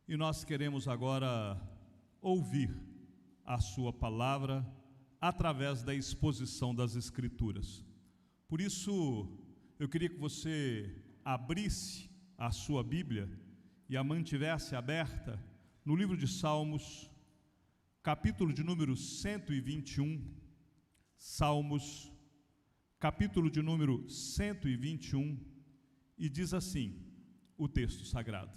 E nós queremos agora ouvir a sua palavra através da exposição das Escrituras. Por isso, eu queria que você abrisse a sua Bíblia e a mantivesse aberta no livro de Salmos, capítulo de número 121, Salmos, capítulo de número 121, e diz assim o texto sagrado: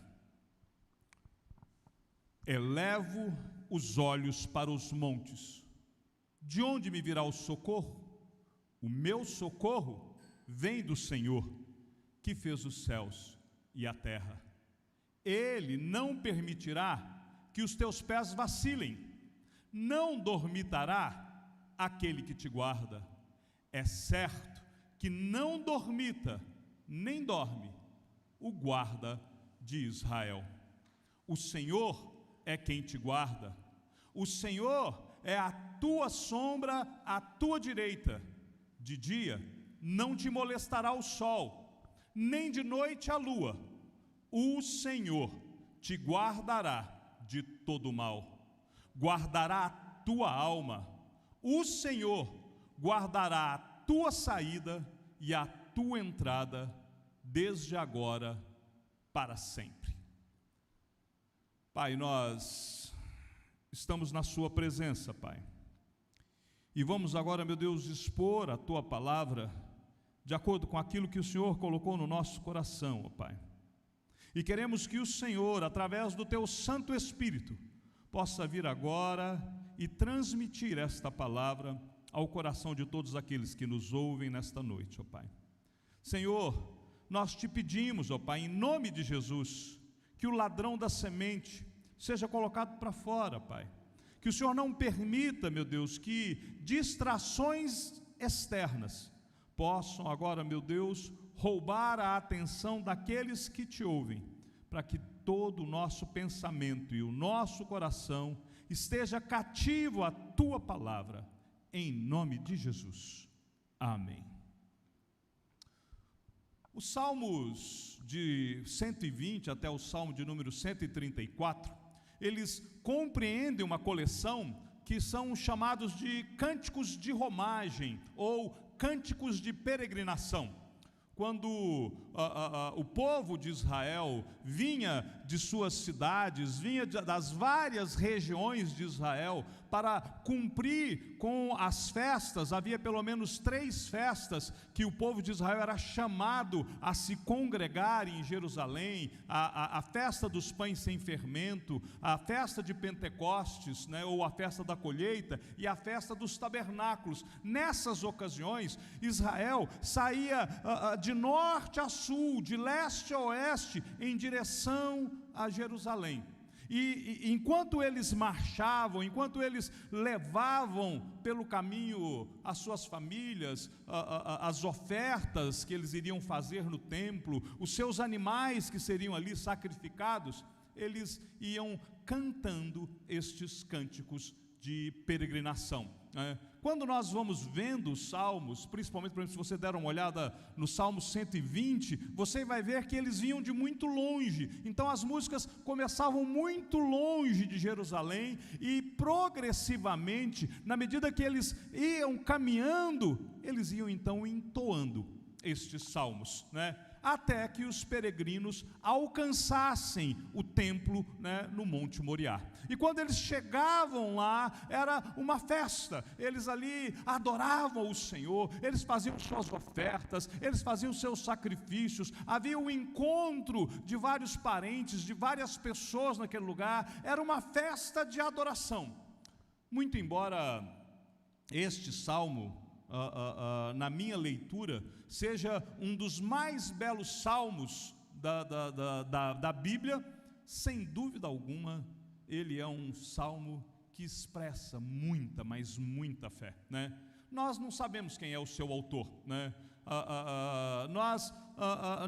Elevo os olhos para os montes, de onde me virá o socorro? O meu socorro vem do Senhor, que fez os céus e a terra. Ele não permitirá que os teus pés vacilem, não dormitará aquele que te guarda. É certo que não dormita, nem dorme o guarda de Israel. O Senhor é quem te guarda. O Senhor é a tua sombra à tua direita. De dia não te molestará o sol, nem de noite a lua. O Senhor te guardará de todo mal. Guardará a tua alma. O Senhor guardará a tua saída e a tua entrada, desde agora para sempre. Pai, nós estamos na sua presença, Pai, e vamos agora, meu Deus, expor a tua palavra de acordo com aquilo que o Senhor colocou no nosso coração, ó Pai. E queremos que o Senhor, através do teu Santo Espírito, possa vir agora e transmitir esta palavra ao coração de todos aqueles que nos ouvem nesta noite, ó Pai. Senhor, nós te pedimos, ó Pai, em nome de Jesus, que o ladrão da semente seja colocado para fora, Pai. Que o Senhor não permita, meu Deus, que distrações externas possam agora, meu Deus, roubar a atenção daqueles que te ouvem, para que todo o nosso pensamento e o nosso coração esteja cativo à tua palavra, em nome de Jesus. Amém. Os salmos de 120 até o salmo de número 134, eles compreendem uma coleção que são chamados de cânticos de romagem ou cânticos de peregrinação. Quando o povo de Israel vinha de suas cidades, vinha das várias regiões de Israel para cumprir com as festas, havia pelo menos 3 festas que o povo de Israel era chamado a se congregar em Jerusalém: a festa dos pães sem fermento, a festa de Pentecostes, né, ou a festa da colheita, e a festa dos tabernáculos. Nessas ocasiões, Israel saía de norte a sul, de leste a oeste, em direção a Jerusalém. E enquanto eles marchavam, enquanto eles levavam pelo caminho as suas famílias, as ofertas que eles iriam fazer no templo, os seus animais que seriam ali sacrificados, eles iam cantando estes cânticos de peregrinação, né? Quando nós vamos vendo os salmos, principalmente, por exemplo, se você der uma olhada no Salmo 120, você vai ver que eles vinham de muito longe. Então as músicas começavam muito longe de Jerusalém e progressivamente, na medida que eles iam caminhando, eles iam então entoando estes salmos, né? Até que os peregrinos alcançassem o templo, né, no Monte Moriá. E quando eles chegavam lá, era uma festa. Eles ali adoravam o Senhor, eles faziam suas ofertas, eles faziam seus sacrifícios. Havia um encontro de vários parentes, de várias pessoas naquele lugar. Era uma festa de adoração. Muito embora este salmo, na minha leitura, seja um dos mais belos salmos da Bíblia, sem dúvida alguma, ele é um salmo que expressa muita, mas muita fé, né? Nós não sabemos quem é o seu autor, né? Nós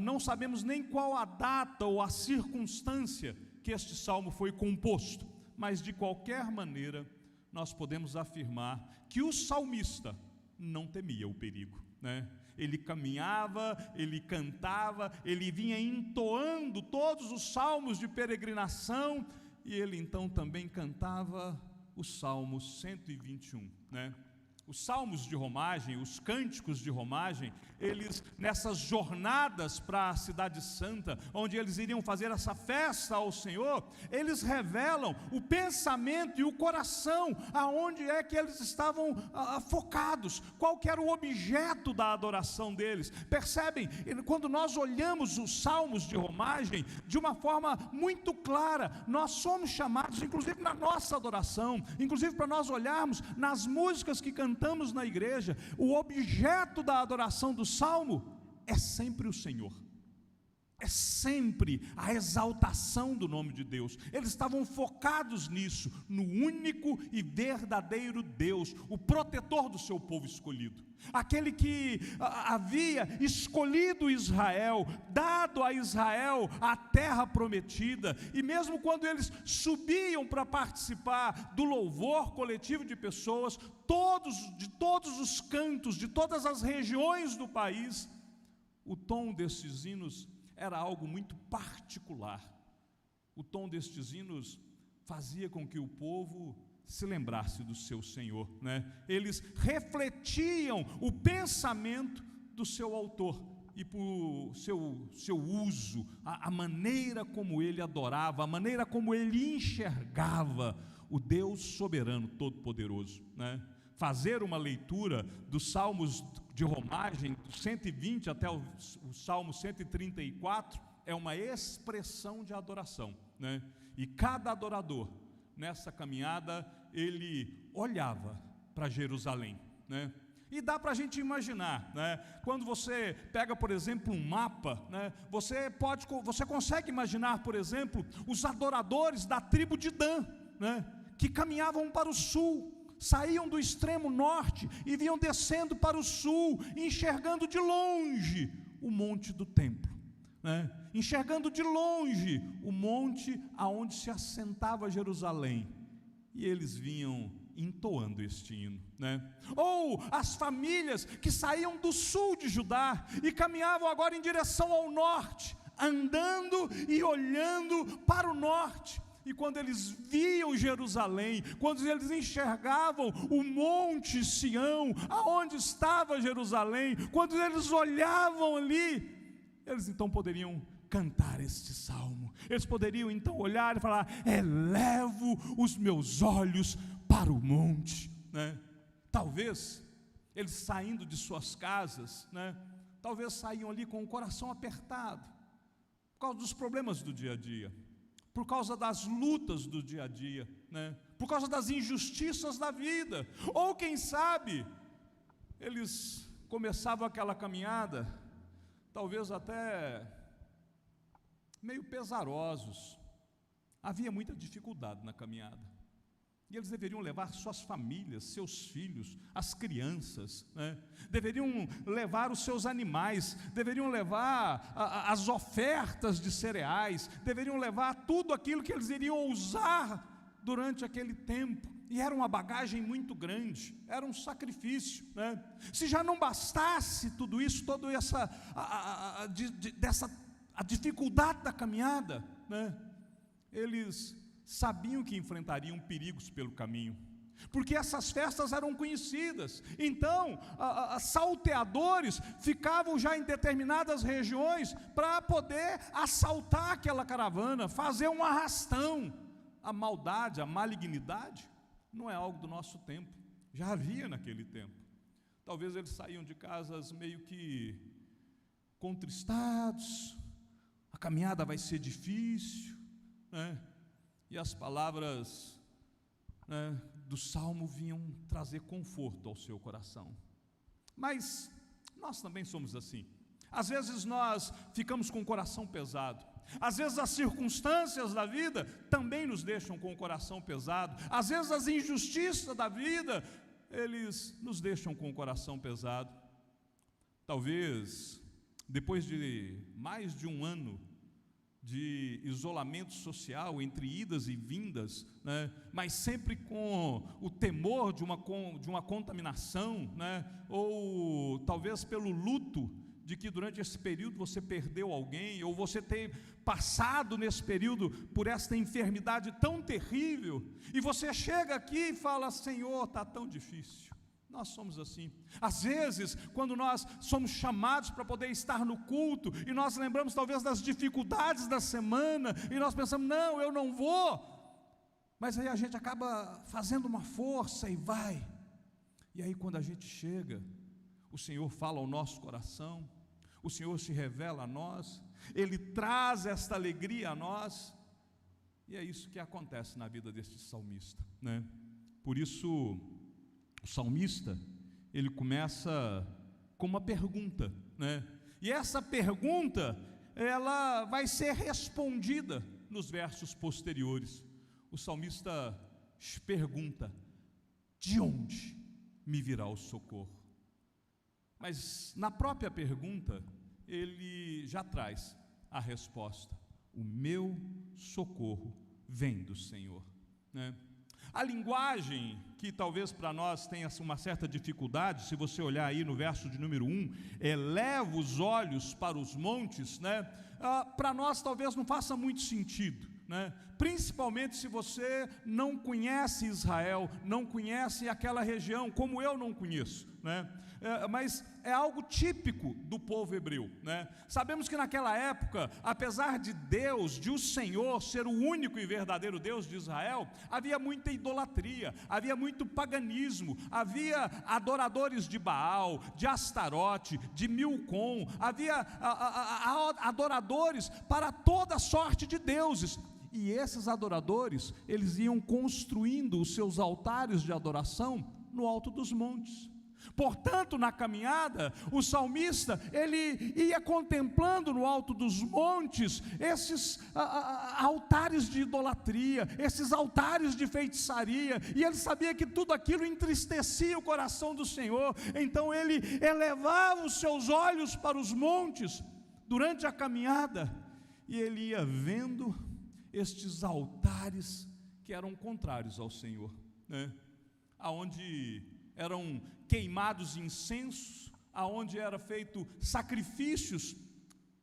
não sabemos nem qual a data ou a circunstância que este salmo foi composto, mas de qualquer maneira, nós podemos afirmar que o salmista não temia o perigo, né? ele caminhava, ele cantava, ele vinha entoando todos os salmos de peregrinação, e ele então também cantava o Salmo 121, né? Os salmos de romagem, os cânticos de romagem, eles, nessas jornadas para a cidade santa, onde eles iriam fazer essa festa ao Senhor, eles revelam o pensamento e o coração, aonde é que eles estavam focados, qual que era o objeto da adoração deles. Percebem? Quando nós olhamos os salmos de romagem, de uma forma muito clara, nós somos chamados, inclusive na nossa adoração, inclusive para nós olharmos nas músicas que cantamos na igreja, o objeto da adoração do salmo é sempre o Senhor, é sempre a exaltação do nome de Deus. Eles estavam focados nisso, no único e verdadeiro Deus, o protetor do seu povo escolhido, aquele que havia escolhido Israel, dado a Israel a terra prometida. E mesmo quando eles subiam para participar do louvor coletivo de pessoas, de todos os cantos, de todas as regiões do país, o tom destes hinos era algo muito particular. O tom destes hinos fazia com que o povo se lembrasse do seu Senhor, né? Eles refletiam o pensamento do seu autor, e por seu uso, a maneira como ele adorava, a maneira como ele enxergava o Deus soberano, todo-poderoso, né? Fazer uma leitura dos salmos de romagem, do 120 até o salmo 134, é uma expressão de adoração, né? E cada adorador, nessa caminhada, ele olhava para Jerusalém, né? E dá para a gente imaginar, né? Quando você pega, por exemplo, um mapa, né? Você consegue imaginar, por exemplo, os adoradores da tribo de Dan, né? Que caminhavam para o sul, saíam do extremo norte e vinham descendo para o sul, enxergando de longe o monte do templo, né? Enxergando de longe o monte aonde se assentava Jerusalém, e eles vinham entoando este hino, né? Ou as famílias que saíam do sul de Judá e caminhavam agora em direção ao norte, andando e olhando para o norte. E quando eles viam Jerusalém, quando eles enxergavam o monte Sião, aonde estava Jerusalém, quando eles olhavam ali, eles então poderiam cantar este salmo. Eles poderiam então olhar e falar: elevo os meus olhos para o monte, né? Talvez eles, saindo de suas casas, né? Talvez saíam ali com o coração apertado, por causa dos problemas do dia a dia, por causa das lutas do dia a dia, né? Por causa das injustiças da vida. Ou quem sabe, eles começavam aquela caminhada, talvez até meio pesarosos. Havia muita dificuldade na caminhada, e eles deveriam levar suas famílias, seus filhos, as crianças, né? Deveriam levar os seus animais, deveriam levar as ofertas de cereais, deveriam levar tudo aquilo que eles iriam usar durante aquele tempo. E era uma bagagem muito grande, era um sacrifício, né? Se já não bastasse tudo isso, toda essa a dificuldade da caminhada, né? Eles sabiam que enfrentariam perigos pelo caminho, porque essas festas eram conhecidas. Então, salteadores ficavam já em determinadas regiões para poder assaltar aquela caravana, fazer um arrastão. A maldade, a malignidade não é algo do nosso tempo, já havia naquele tempo. Talvez eles saíam de casas meio que contristados, a caminhada vai ser difícil, né? E as palavras, né, do salmo vinham trazer conforto ao seu coração. Mas nós também somos assim. Às vezes nós ficamos com o coração pesado. Às vezes as circunstâncias da vida também nos deixam com o coração pesado. Às vezes as injustiças da vida, eles nos deixam com o coração pesado. Talvez, depois de mais de um ano de isolamento social entre idas e vindas, né? Mas sempre com o temor de uma contaminação, né? Ou talvez pelo luto de que durante esse período você perdeu alguém, ou você ter passado nesse período por esta enfermidade tão terrível, e você chega aqui e fala: Senhor, está tão difícil. Nós somos assim. Às vezes, quando nós somos chamados para poder estar no culto, e nós lembramos talvez das dificuldades da semana, e nós pensamos: não, eu não vou. Mas aí a gente acaba fazendo uma força e vai. E aí quando a gente chega, o Senhor fala ao nosso coração, o Senhor se revela a nós, Ele traz esta alegria a nós, e é isso que acontece na vida deste salmista, né? Por isso, o salmista, ele começa com uma pergunta, né? E essa pergunta, ela vai ser respondida nos versos posteriores. O salmista pergunta: de onde me virá o socorro? Mas na própria pergunta, ele já traz a resposta: o meu socorro vem do Senhor, né? A linguagem que talvez para nós tenha uma certa dificuldade, se você olhar aí no verso de número 1, eleva os olhos para os montes, né? Para nós talvez não faça muito sentido, né? Principalmente se você não conhece Israel, não conhece aquela região, como eu não conheço, né? Mas é algo típico do povo hebreu, né? Sabemos que naquela época, apesar de Deus, de o Senhor ser o único e verdadeiro Deus de Israel, havia muita idolatria, havia muito paganismo, havia adoradores de Baal, de Astarote, de Milcom, havia adoradores para toda sorte de deuses. E esses adoradores, eles iam construindo os seus altares de adoração no alto dos montes. Portanto, na caminhada, o salmista, ele ia contemplando no alto dos montes esses altares de idolatria, esses altares de feitiçaria, e ele sabia que tudo aquilo entristecia o coração do Senhor. Então ele elevava os seus olhos para os montes durante a caminhada, e ele ia vendo estes altares que eram contrários ao Senhor, né? Aonde eram queimados incensos, aonde era feito sacrifícios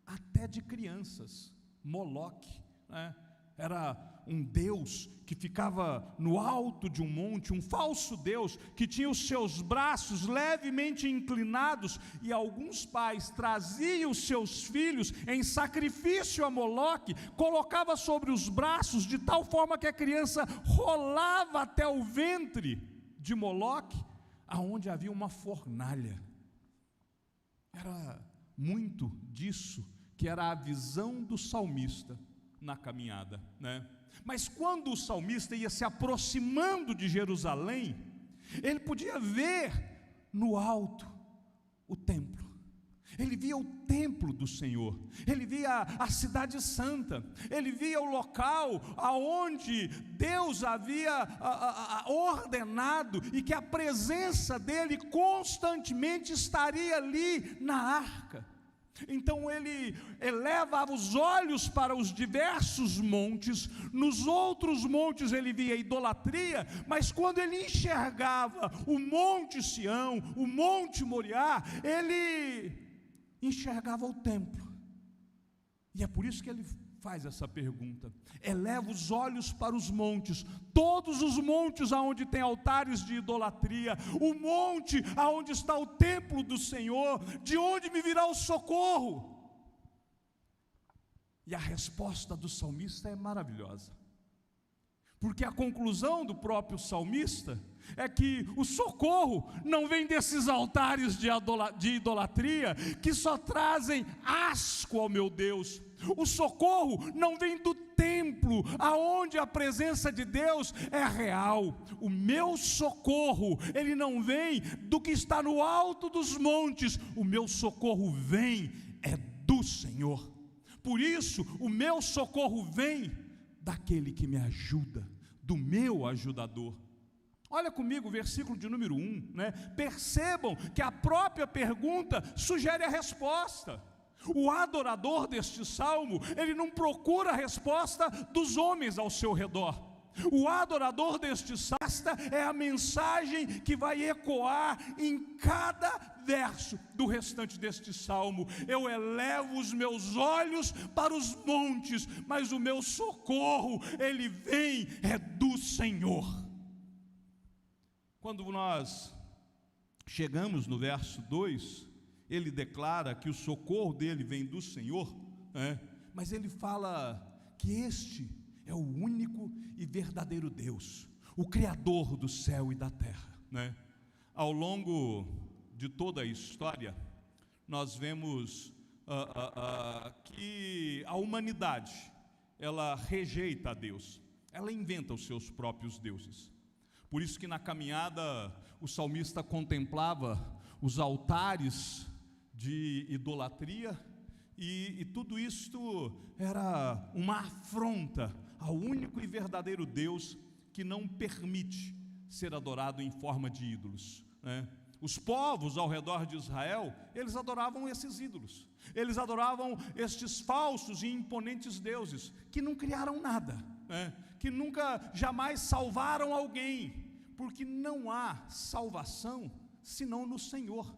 até de crianças. Moloque, né? Era um deus que ficava no alto de um monte, um falso deus que tinha os seus braços levemente inclinados, e alguns pais traziam os seus filhos em sacrifício a Moloque, colocava sobre os braços de tal forma que a criança rolava até o ventre de Moloque, aonde havia uma fornalha. Era muito disso que era a visão do salmista na caminhada, né? Mas quando o salmista ia se aproximando de Jerusalém, ele podia ver no alto o templo. Ele via o templo do Senhor, ele via a cidade santa, ele via o local aonde Deus havia ordenado, e que a presença dele constantemente estaria ali na arca. Então ele eleva os olhos para os diversos montes. Nos outros montes ele via idolatria, mas quando ele enxergava o monte Sião, o monte Moriá, ele enxergava o templo. E é por isso que ele faz essa pergunta: eleva os olhos para os montes, todos os montes aonde tem altares de idolatria, o monte aonde está o templo do Senhor, de onde me virá o socorro? E a resposta do salmista é maravilhosa, porque a conclusão do próprio salmista é que o socorro não vem desses altares de idolatria, que só trazem asco ao meu Deus. O socorro não vem do templo, aonde a presença de Deus é real. O meu socorro, ele não vem do que está no alto dos montes. O meu socorro vem do Senhor. Por isso, o meu socorro vem daquele que me ajuda, do meu ajudador. Olha comigo o versículo de número 1, né? Percebam que a própria pergunta sugere a resposta. O adorador deste salmo, ele não procura a resposta dos homens ao seu redor. O adorador deste salmo é a mensagem que vai ecoar em cada verso do restante deste salmo. Eu elevo os meus olhos para os montes, mas o meu socorro, ele vem, é do Senhor. Quando nós chegamos no verso 2, ele declara que o socorro dele vem do Senhor, mas ele fala que este é o único e verdadeiro Deus, o Criador do céu e da terra, Ao longo de toda a história, nós vemos que a humanidade, ela rejeita a Deus, ela inventa os seus próprios deuses. Por isso que na caminhada o salmista contemplava os altares de idolatria, e tudo isto era uma afronta ao único e verdadeiro Deus que não permite ser adorado em forma de ídolos, Os povos ao redor de Israel, eles adoravam esses ídolos, eles adoravam estes falsos e imponentes deuses, que não criaram nada, que nunca, jamais salvaram alguém, porque não há salvação senão no Senhor.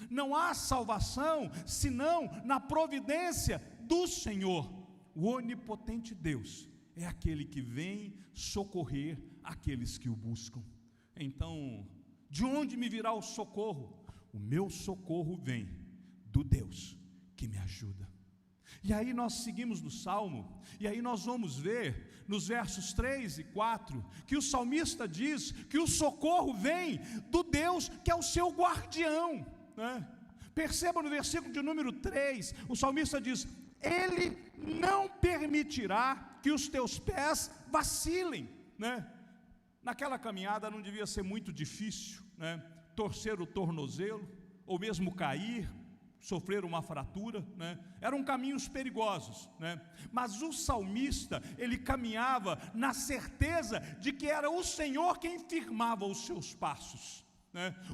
Não há salvação senão na providência do Senhor. O onipotente Deus é aquele que vem socorrer aqueles que o buscam. Então, de onde me virá o socorro? O meu socorro vem do Deus que me ajuda. E aí nós seguimos no Salmo, e aí nós vamos ver nos versos 3 e 4, que o salmista diz que o socorro vem do Deus que é o seu guardião, Perceba no versículo de número 3, o salmista diz: Ele não permitirá que os teus pés vacilem, Naquela caminhada não devia ser muito difícil, torcer o tornozelo, ou mesmo cair, sofrer uma fratura, Eram caminhos perigosos, Mas o salmista, ele caminhava na certeza de que era o Senhor quem firmava os seus passos,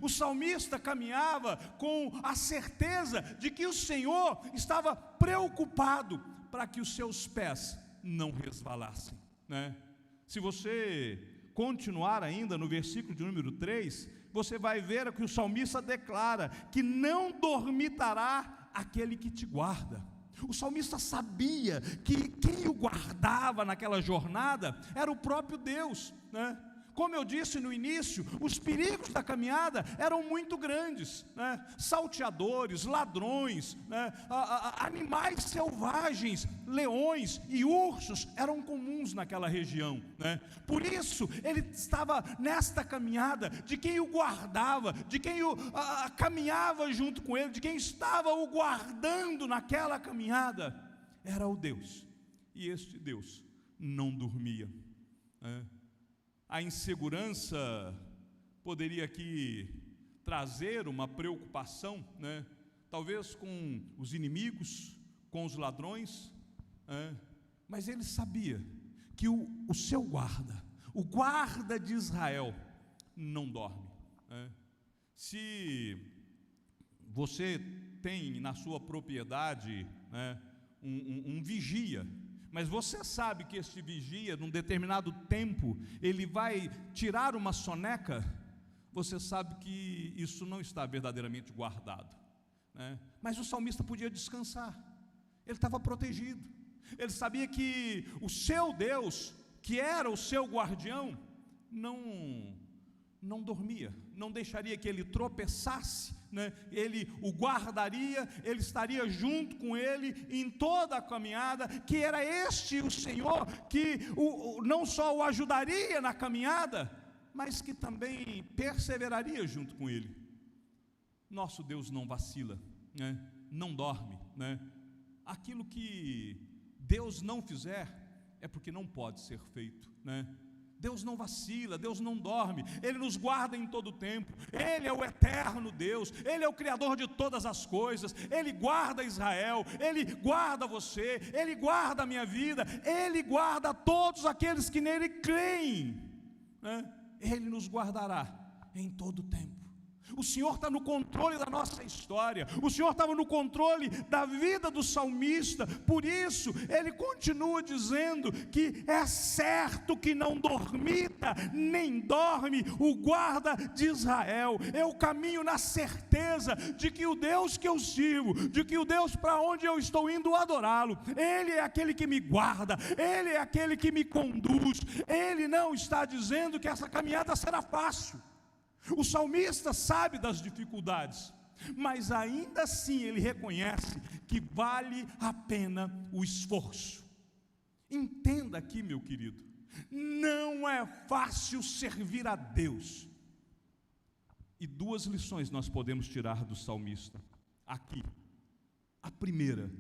O salmista caminhava com a certeza de que o Senhor estava preocupado para que os seus pés não resvalassem, Se você continuar ainda no versículo de número 3, você vai ver que o salmista declara que não dormitará aquele que te guarda. O salmista sabia que quem o guardava naquela jornada era o próprio Deus, Como eu disse no início, os perigos da caminhada eram muito grandes, Salteadores, ladrões, animais selvagens, leões e ursos eram comuns naquela região, Por isso ele estava nesta caminhada de quem o guardava, de quem caminhava junto com ele, de quem estava o guardando naquela caminhada, era o Deus, e este Deus não dormia, A insegurança poderia aqui trazer uma preocupação, talvez com os inimigos, com os ladrões, mas ele sabia que o seu guarda, o guarda de Israel, não dorme. Se você tem na sua propriedade um vigia, mas você sabe que este vigia, num determinado tempo, ele vai tirar uma soneca, você sabe que isso não está verdadeiramente guardado, Mas o salmista podia descansar, ele estava protegido, ele sabia que o seu Deus, que era o seu guardião, não dormia, não deixaria que ele tropeçasse, Ele o guardaria, ele estaria junto com ele em toda a caminhada, que era este o Senhor que não só o ajudaria na caminhada, mas que também perseveraria junto com ele. Nosso Deus não vacila, não dorme, Aquilo que Deus não fizer é porque não pode ser feito, Deus não vacila, Deus não dorme, Ele nos guarda em todo o tempo, Ele é o eterno Deus, Ele é o Criador de todas as coisas, Ele guarda Israel, Ele guarda você, Ele guarda a minha vida, Ele guarda todos aqueles que nele creem, Ele nos guardará em todo o tempo. O Senhor está no controle da nossa história. O Senhor estava no controle da vida do salmista. Por isso, ele continua dizendo que é certo que não dormita, nem dorme o guarda de Israel. Eu caminho na certeza de que o Deus que eu sirvo, de que o Deus para onde eu estou indo adorá-lo, Ele é aquele que me guarda, Ele é aquele que me conduz. Ele não está dizendo que essa caminhada será fácil. O salmista sabe das dificuldades, mas ainda assim ele reconhece que vale a pena o esforço. Entenda aqui, meu querido, não é fácil servir a Deus. E duas lições nós podemos tirar do salmista aqui. A primeira,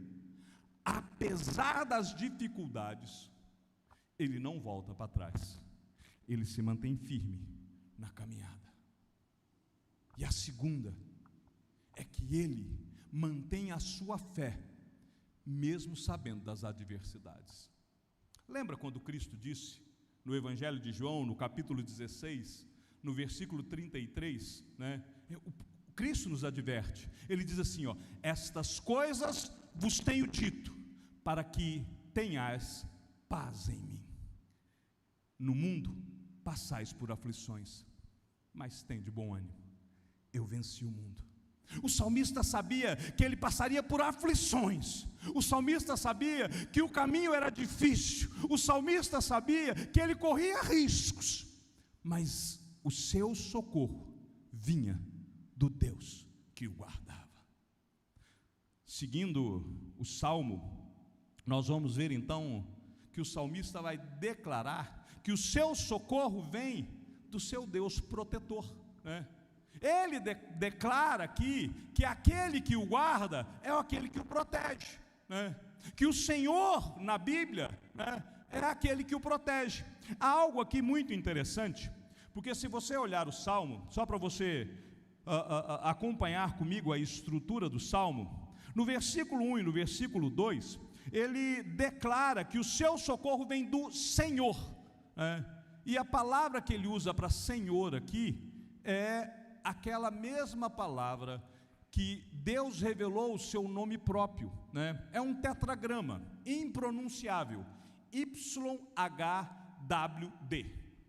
apesar das dificuldades, ele não volta para trás, ele se mantém firme na caminhada. E a segunda é que ele mantém a sua fé, mesmo sabendo das adversidades. Lembra quando Cristo disse, no Evangelho de João, no capítulo 16, no versículo 33, né? Cristo nos adverte, ele diz assim, ó: estas coisas vos tenho dito, para que tenhais paz em mim. No mundo passais por aflições, mas tende bom ânimo. Eu venci o mundo. O salmista sabia que ele passaria por aflições. O salmista sabia que o caminho era difícil. O salmista sabia que ele corria riscos. Mas o seu socorro vinha do Deus que o guardava. Seguindo o salmo, nós vamos ver então que o salmista vai declarar que o seu socorro vem do seu Deus protetor, né? Ele declara aqui que aquele que o guarda é aquele que o protege, né? Que o Senhor, na Bíblia, né, é aquele que o protege. Há algo aqui muito interessante, porque se você olhar o Salmo, só para você acompanhar comigo a estrutura do Salmo, no versículo 1 e no versículo 2, ele declara que o seu socorro vem do Senhor, né? E a palavra que ele usa para Senhor aqui é aquela mesma palavra que Deus revelou o seu nome próprio, né? É um tetragrama impronunciável, YHWD.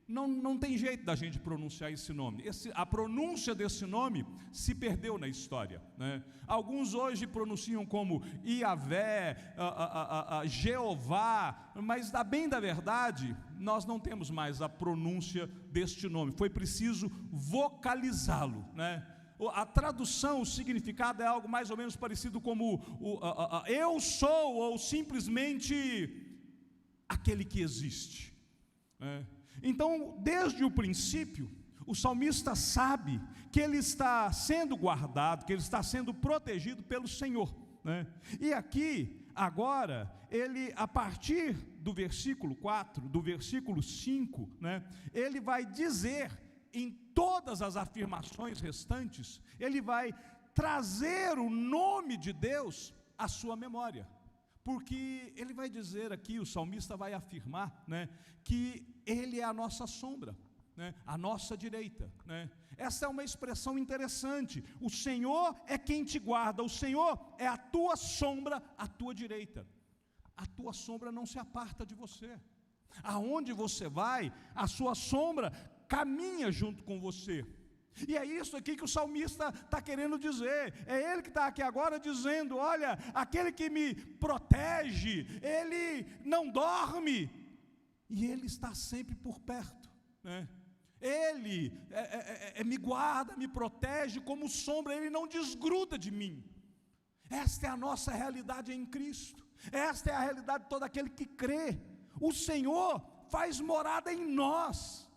Não tem jeito da gente pronunciar esse nome. A pronúncia desse nome se perdeu na história, né? Alguns hoje pronunciam como Iavé, Jeová, mas da bem da verdade, nós não temos mais a pronúncia deste nome. Foi preciso vocalizá-lo, né? A tradução, o significado é algo mais ou menos parecido como eu sou, ou simplesmente aquele que existe, né? Então, desde o princípio, o salmista sabe que ele está sendo guardado, que ele está sendo protegido pelo Senhor, né? E aqui, agora, ele, a partir do versículo 4, do versículo 5, né, ele vai dizer, em todas as afirmações restantes, ele vai trazer o nome de Deus à sua memória. Porque ele vai dizer aqui, o salmista vai afirmar, né, que ele é a nossa sombra, né, a nossa direita, né? Essa é uma expressão interessante. O Senhor é quem te guarda, o Senhor é a tua sombra, a tua direita. A tua sombra não se aparta de você. Aonde você vai, a sua sombra caminha junto com você. E é isso aqui que o salmista está querendo dizer. É ele que está aqui agora dizendo: olha, aquele que me protege, ele não dorme, e ele está sempre por perto, né? Ele me guarda, me protege como sombra, ele não desgruda de mim. Esta é a nossa realidade em Cristo. Esta é a realidade de todo aquele que crê. O Senhor faz morada em nós.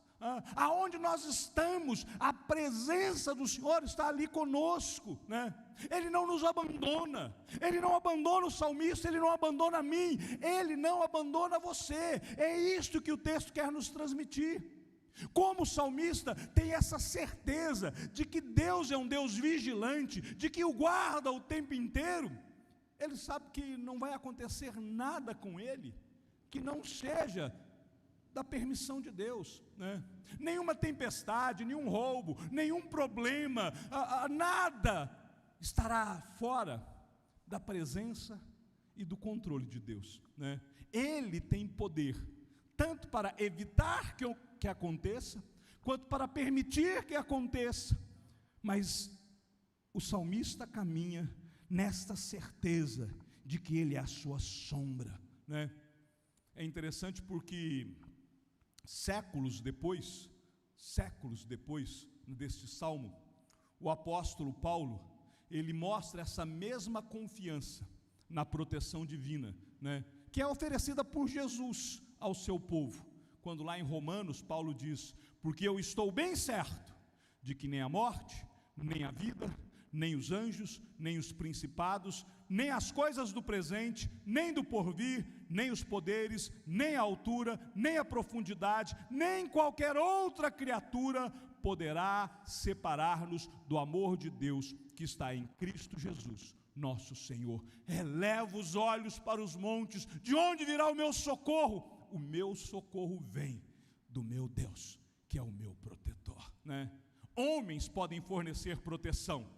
Aonde nós estamos, a presença do Senhor está ali conosco, né? Ele não nos abandona, Ele não abandona o salmista, Ele não abandona a mim, Ele não abandona você. É isto que o texto quer nos transmitir. Como o salmista tem essa certeza de que Deus é um Deus vigilante, de que o guarda o tempo inteiro, ele sabe que não vai acontecer nada com ele que não seja da permissão de Deus, né? Nenhuma tempestade, nenhum roubo, nenhum problema, nada estará fora da presença e do controle de Deus, né? Ele tem poder, tanto para evitar que aconteça, quanto para permitir que aconteça. Mas o salmista caminha nesta certeza de que ele é a sua sombra, né? É interessante porque séculos depois deste salmo, o apóstolo Paulo, ele mostra essa mesma confiança na proteção divina, né, que é oferecida por Jesus ao seu povo, quando lá em Romanos Paulo diz: porque eu estou bem certo de que nem a morte, nem a vida, nem os anjos, nem os principados, nem as coisas do presente, nem do porvir, nem os poderes, nem a altura, nem a profundidade, nem qualquer outra criatura poderá separar-nos do amor de Deus que está em Cristo Jesus, nosso Senhor. Eleva os olhos para os montes, de onde virá o meu socorro? O meu socorro vem do meu Deus, que é o meu protetor, né? Homens podem fornecer proteção,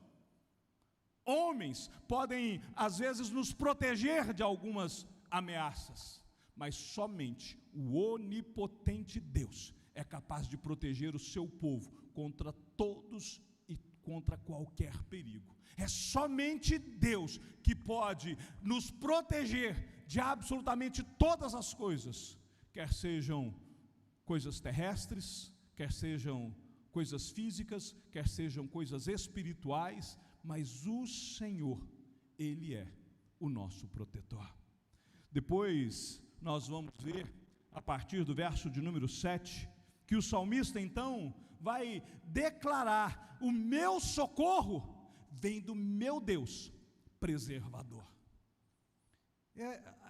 homens podem às vezes nos proteger de algumas ameaças, mas somente o onipotente Deus é capaz de proteger o seu povo contra todos e contra qualquer perigo. É somente Deus que pode nos proteger de absolutamente todas as coisas, quer sejam coisas terrestres, quer sejam coisas físicas, quer sejam coisas espirituais, mas o Senhor, Ele é o nosso protetor. Depois nós vamos ver, a partir do verso de número 7, que o salmista então vai declarar: o meu socorro vem do meu Deus preservador.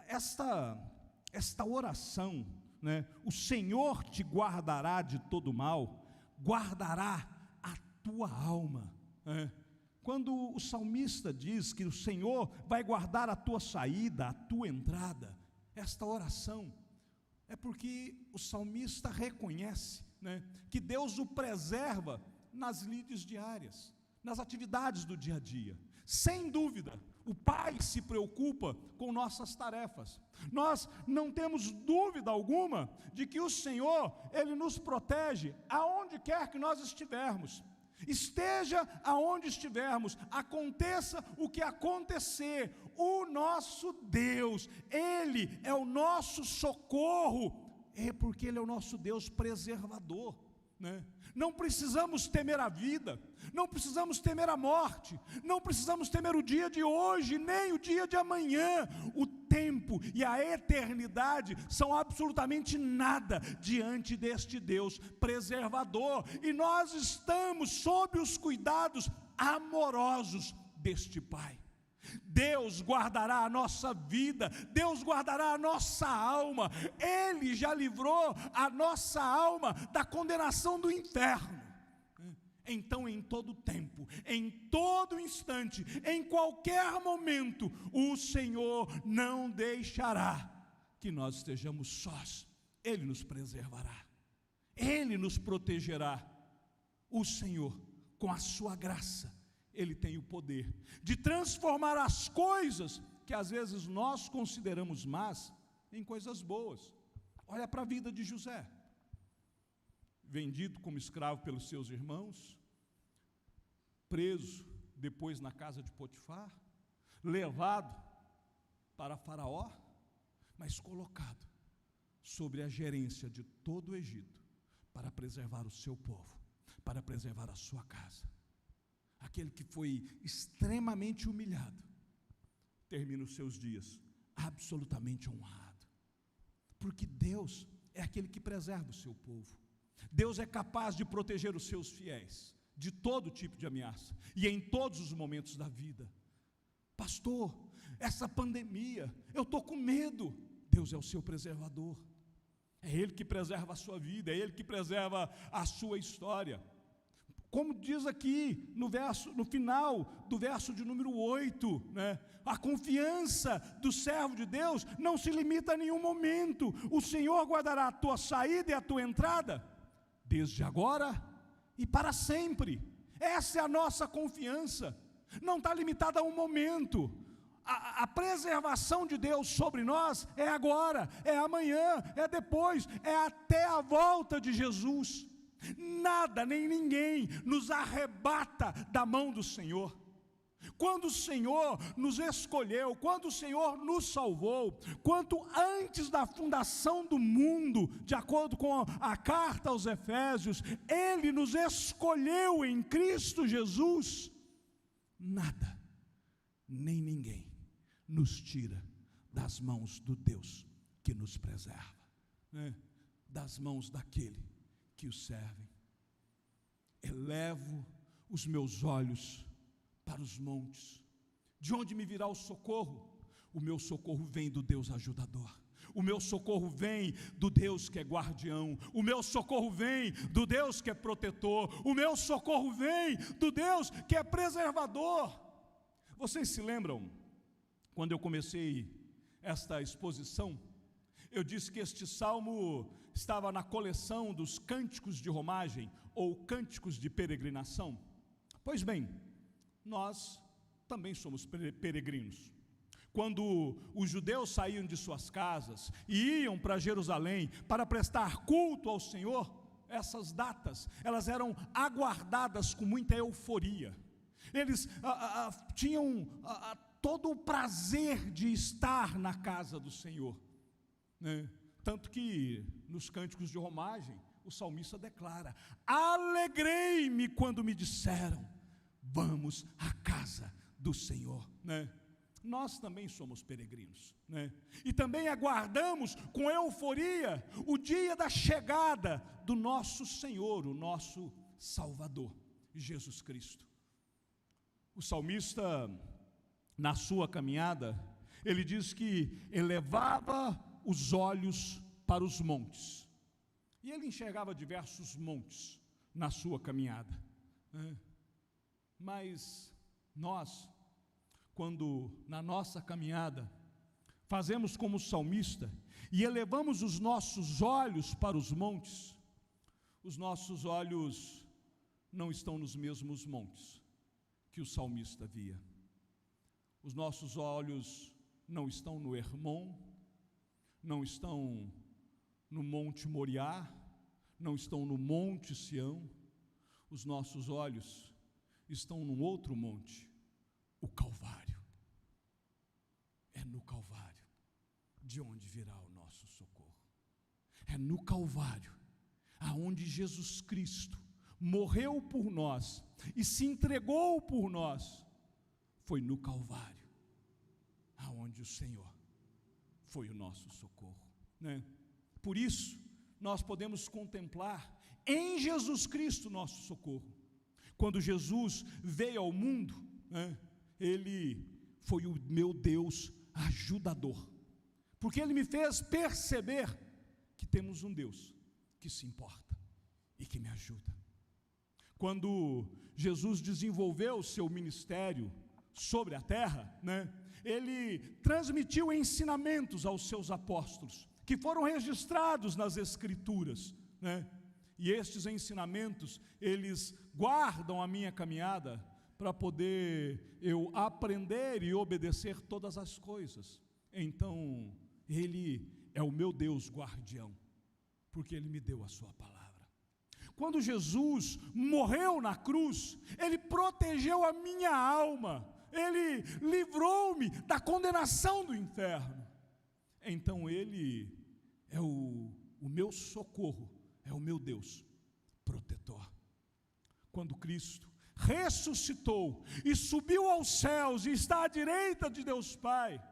Esta oração, né, o Senhor te guardará de todo mal, guardará a tua alma, né? Quando o salmista diz que o Senhor vai guardar a tua saída, a tua entrada, esta oração é porque o salmista reconhece, né, que Deus o preserva nas lides diárias, nas atividades do dia a dia. Sem dúvida, o Pai se preocupa com nossas tarefas. Nós não temos dúvida alguma de que o Senhor, Ele nos protege aonde quer que nós estivermos. Esteja aonde estivermos, aconteça o que acontecer, o nosso Deus, Ele é o nosso socorro, é porque Ele é o nosso Deus preservador, né? Não precisamos temer a vida, não precisamos temer a morte, não precisamos temer o dia de hoje, nem o dia de amanhã. O tempo e a eternidade são absolutamente nada diante deste Deus preservador, e nós estamos sob os cuidados amorosos deste Pai. Deus guardará a nossa vida, Deus guardará a nossa alma. Ele já livrou a nossa alma da condenação do inferno. Então, em todo tempo, em todo instante, em qualquer momento, o Senhor não deixará que nós estejamos sós. Ele nos preservará, Ele nos protegerá. O Senhor, com a sua graça, Ele tem o poder de transformar as coisas que às vezes nós consideramos más em coisas boas. Olha para a vida de José, vendido como escravo pelos seus irmãos, preso depois na casa de Potifar, levado para Faraó, mas colocado sobre a gerência de todo o Egito, para preservar o seu povo, para preservar a sua casa. Aquele que foi extremamente humilhado, termina os seus dias absolutamente honrado, porque Deus é aquele que preserva o seu povo. Deus é capaz de proteger os seus fiéis de todo tipo de ameaça, e em todos os momentos da vida. Pastor, essa pandemia, eu estou com medo. Deus é o seu preservador, é Ele que preserva a sua vida, é Ele que preserva a sua história. Como diz aqui no final do verso de número 8, né? A confiança do servo de Deus não se limita a nenhum momento. O Senhor guardará a tua saída e a tua entrada, desde agora e para sempre. Essa é a nossa confiança. Não está limitada a um momento. A preservação de Deus sobre nós é agora, é amanhã, é depois, é até a volta de Jesus. Nada nem ninguém nos arrebata da mão do Senhor. Quando o Senhor nos escolheu, quando o Senhor nos salvou, quanto antes da fundação do mundo, de acordo com a carta aos Efésios, Ele nos escolheu em Cristo Jesus. Nada, nem ninguém nos tira das mãos do Deus que nos preserva, né? Das mãos daquele que o servem. Elevo os meus olhos para os montes. De onde me virá o socorro? O meu socorro vem do Deus ajudador. O meu socorro vem do Deus que é guardião. O meu socorro vem do Deus que é protetor. O meu socorro vem do Deus que é preservador. Vocês se lembram, quando eu comecei esta exposição, eu disse que este salmo estava na coleção dos cânticos de romagem ou cânticos de peregrinação? Pois bem, nós também somos peregrinos. Quando os judeus saíam de suas casas e iam para Jerusalém para prestar culto ao Senhor, essas datas, elas eram aguardadas com muita euforia. Eles tinham todo o prazer de estar na casa do Senhor, né? Tanto que nos cânticos de romagem, o salmista declara: alegrei-me quando me disseram, vamos à casa do Senhor, né? Nós também somos peregrinos, né? E também aguardamos com euforia o dia da chegada do nosso Senhor, o nosso Salvador, Jesus Cristo. O salmista, na sua caminhada, ele diz que elevava os olhos para os montes, e ele enxergava diversos montes na sua caminhada, né? Mas nós, quando na nossa caminhada fazemos como o salmista e elevamos os nossos olhos para os montes, os nossos olhos não estão nos mesmos montes que o salmista via. Os nossos olhos não estão no Hermon, não estão no Monte Moriá, não estão no Monte Sião. Os nossos olhos estão num outro monte, o Calvário. É no Calvário de onde virá o nosso socorro. É no Calvário aonde Jesus Cristo morreu por nós e se entregou por nós. Foi no Calvário aonde o Senhor foi o nosso socorro, né? Por isso nós podemos contemplar em Jesus Cristo nosso socorro. Quando Jesus veio ao mundo, né, Ele foi o meu Deus ajudador, porque Ele me fez perceber que temos um Deus que se importa e que me ajuda. Quando Jesus desenvolveu o seu ministério sobre a terra, né, Ele transmitiu ensinamentos aos seus apóstolos, que foram registrados nas Escrituras, né? E estes ensinamentos, eles guardam a minha caminhada para poder eu aprender e obedecer todas as coisas. Então, Ele é o meu Deus guardião, porque Ele me deu a sua palavra. Quando Jesus morreu na cruz, Ele protegeu a minha alma, Ele livrou-me da condenação do inferno. Então Ele é o meu socorro, é o meu Deus protetor. Quando Cristo ressuscitou e subiu aos céus e está à direita de Deus Pai,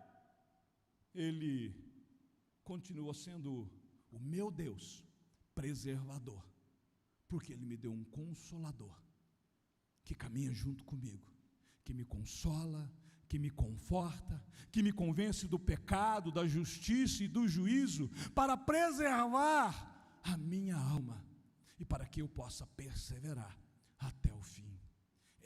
Ele continua sendo o meu Deus preservador, porque Ele me deu um consolador que caminha junto comigo, que me consola, que me conforta, que me convence do pecado, da justiça e do juízo, para preservar a minha alma e para que eu possa perseverar até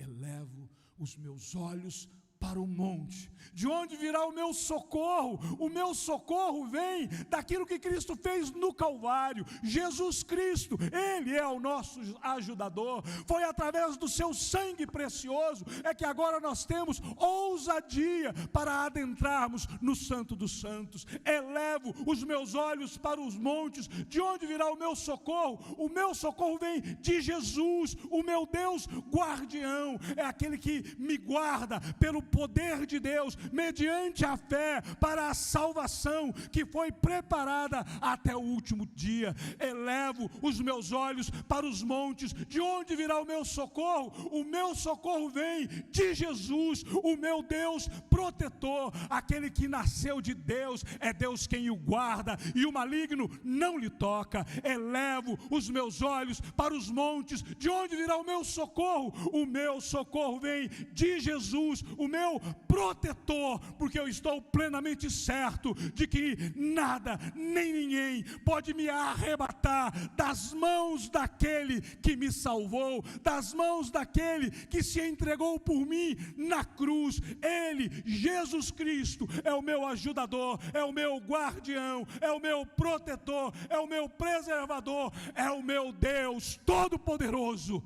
elevo os meus olhos para o monte. De onde virá o meu socorro? O meu socorro vem daquilo que Cristo fez no Calvário. Jesus Cristo, Ele é o nosso ajudador. Foi através do seu sangue precioso é que agora nós temos ousadia para adentrarmos no Santo dos Santos. Elevo os meus olhos para os montes. De onde virá o meu socorro? O meu socorro vem de Jesus, o meu Deus guardião. É aquele que me guarda pelo poder de Deus, mediante a fé, para a salvação que foi preparada até o último dia. Elevo os meus olhos para os montes. De onde virá o meu socorro? O meu socorro vem de Jesus, o meu Deus protetor. Aquele que nasceu de Deus, é Deus quem o guarda, e o maligno não lhe toca. Elevo os meus olhos para os montes. De onde virá o meu socorro? O meu socorro vem de Jesus, o meu protetor, porque eu estou plenamente certo de que nada, nem ninguém pode me arrebatar das mãos daquele que me salvou, das mãos daquele que se entregou por mim na cruz. Ele, Jesus Cristo, é o meu ajudador, é o meu guardião, é o meu protetor, é o meu preservador, é o meu Deus Todo-Poderoso,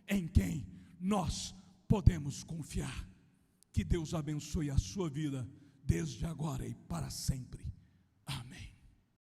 em quem nós podemos confiar. Que Deus abençoe a sua vida desde agora e para sempre.